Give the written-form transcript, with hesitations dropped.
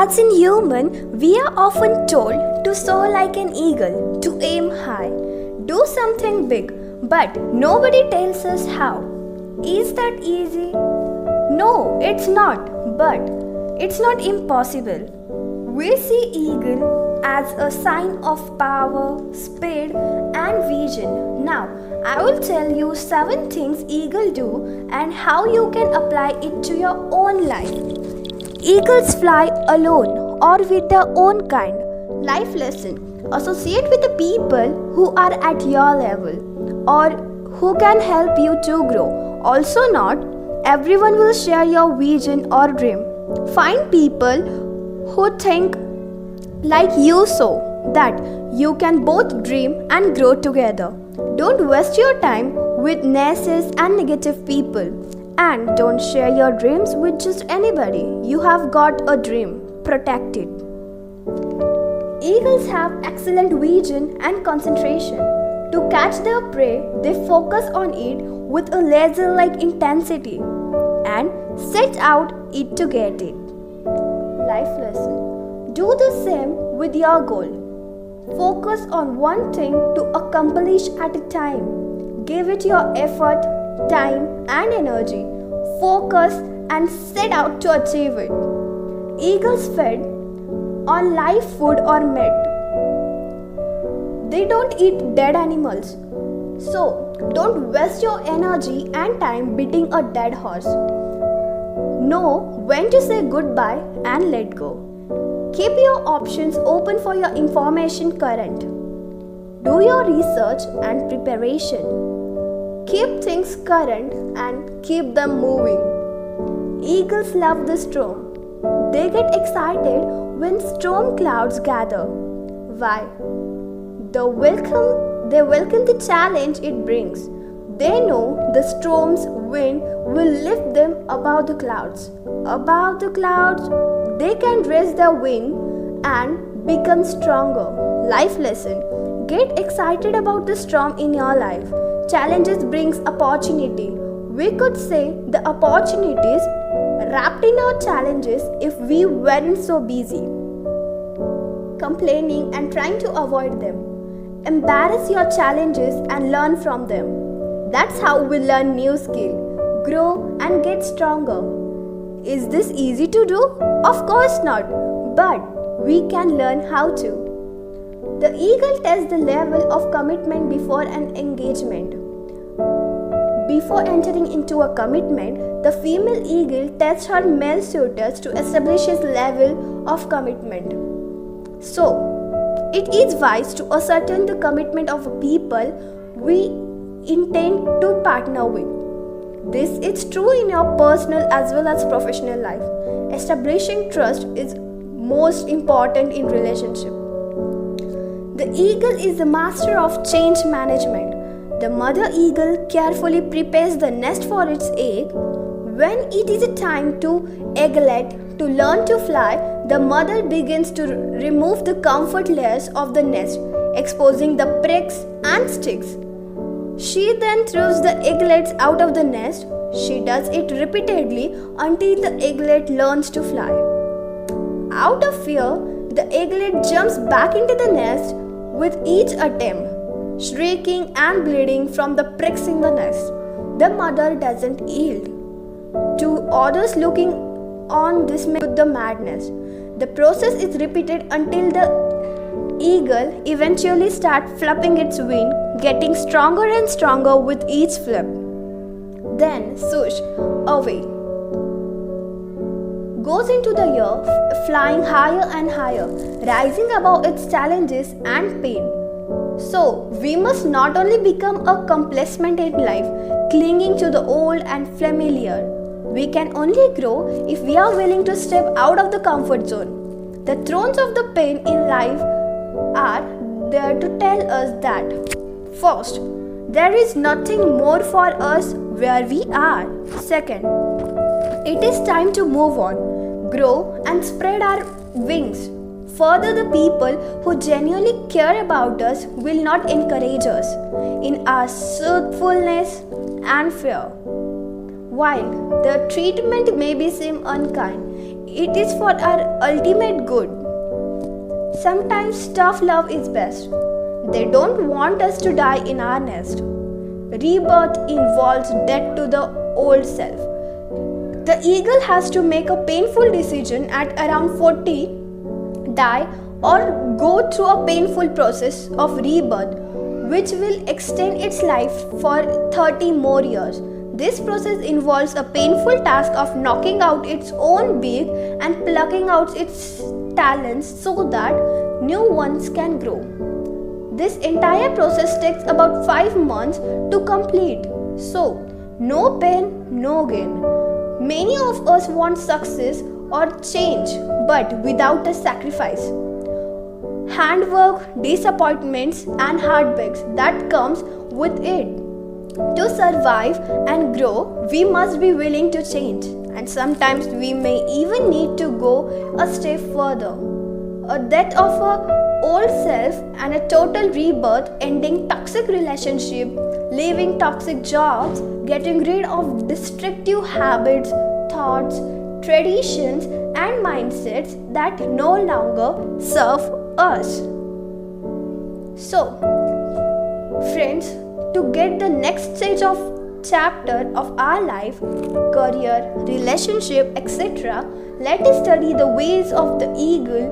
As in human, we are often told to soar like an eagle, to aim high, do something big, but nobody tells us how. Is that easy? No, it's not, but it's not impossible. We see eagle as a sign of power, speed, and vision. Now, I will tell you 7 things eagle do and how you can apply it to your own life. Eagles fly alone or with their own kind. Life lesson. Associate with the people who are at your level or who can help you to grow. Also, not everyone will share your vision or dream. Find people who think like you so that you can both dream and grow together. Don't waste your time with naysayers and negative people. And don't share your dreams with just anybody. You have got a dream. Protect it. Eagles have excellent vision and concentration. To catch their prey, they focus on it with a laser-like intensity and set out it to get it. Life lesson. Do the same with your goal. Focus on one thing to accomplish at a time. Give it your effort, time and energy. Focus and set out to achieve it. Eagles fed on live food or meat. They don't eat dead animals. So don't waste your energy and time beating a dead horse. Know when to say goodbye and let go. Keep your options open for your information current. Do your research and preparation. Keep things current and keep them moving. Eagles love the storm. They get excited when storm clouds gather. Why? They welcome the challenge it brings. They know the storm's wind will lift them above the clouds. Above the clouds, they can raise their wing and become stronger. Life lesson. Get excited about the storm in your life. Challenges brings opportunity. We could say the opportunities wrapped in our challenges if we weren't so busy complaining and trying to avoid them. Embrace your challenges and learn from them. That's how we learn new skill, grow and get stronger. Is this easy to do? Of course not, but we can learn how to. The eagle tests the level of commitment before an engagement. Before entering into a commitment, the female eagle tests her male suitors to establish his level of commitment. So, it is wise to ascertain the commitment of people we intend to partner with. This is true in your personal as well as professional life. Establishing trust is most important in relationship. The eagle is the master of change management. The mother eagle carefully prepares the nest for its egg. When it is a time to egglet to learn to fly, the mother begins to remove the comfort layers of the nest, exposing the pricks and sticks. She then throws the egglets out of the nest. She does it repeatedly until the egglet learns to fly. Out of fear, the egglet jumps back into the nest with each attempt, shrieking and bleeding from the pricks in the nest. The mother doesn't yield. To others looking on dismay with the madness. The process is repeated until the eagle eventually starts flapping its wing, getting stronger and stronger with each flap. Then, swoosh, away goes into the air, flying higher and higher, rising above its challenges and pain. So, we must not only become a complacent in life, clinging to the old and familiar. We can only grow if we are willing to step out of the comfort zone. The thrones of the pain in life are there to tell us that first, there is nothing more for us where we are. Second, it is time to move on, grow and spread our wings. Further, the people who genuinely care about us will not encourage us in our truthfulness and fear. While the treatment may be seem unkind, It is for our ultimate good. Sometimes tough love is best. They don't want us to die in our nest. Rebirth involves death to the old self. The eagle has to make a painful decision at around 40, die, or go through a painful process of rebirth, which will extend its life for 30 more years. This process involves a painful task of knocking out its own beak and plucking out its talons so that new ones can grow. This entire process takes about 5 months to complete. So, no pain, no gain. Many of us want success or change, but without a sacrifice. Handwork, disappointments, and heartbreaks that comes with it. To survive and grow, we must be willing to change, and sometimes we may even need to go a step further. A death of a old self and a total rebirth, ending toxic relationship, leaving toxic jobs, getting rid of destructive habits, thoughts, traditions, and mindsets that no longer serve us. So, friends, to get the next stage of chapter of our life, career, relationship, etc., let us study the ways of the eagle